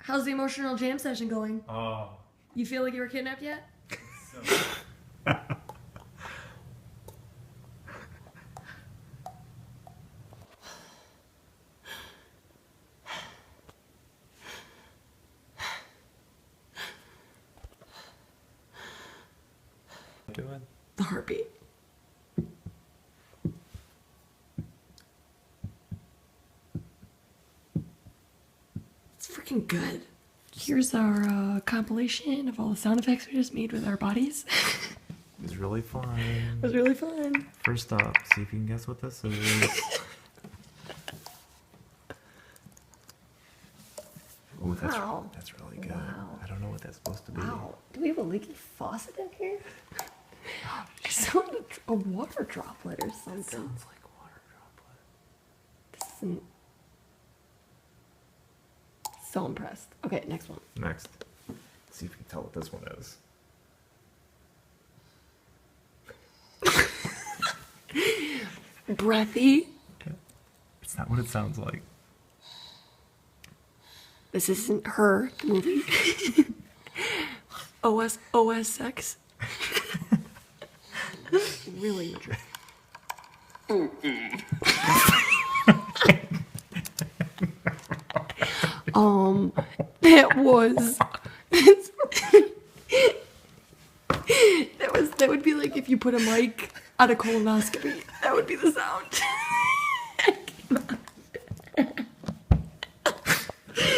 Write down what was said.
How's the emotional jam session going? Oh. You feel like you were kidnapped yet? So... doing? The heartbeat. It's freaking good. Here's our compilation of all the sound effects we just made with our bodies. It was really fun. It was really fun. First up, see if you can guess what this is. Oh, that's really good. Wow. I don't know what that's supposed to be. Wow. Do we have a leaky faucet in here? I saw a water droplet or something. That sounds like a water droplet. This isn't... So impressed. Okay, next one. Next. See if you can tell what this one is. Breathy. It's not what it sounds like. This isn't Her, the movie. OS sex. Really mature. That would be like if you put a mic on a colonoscopy. That would be the sound.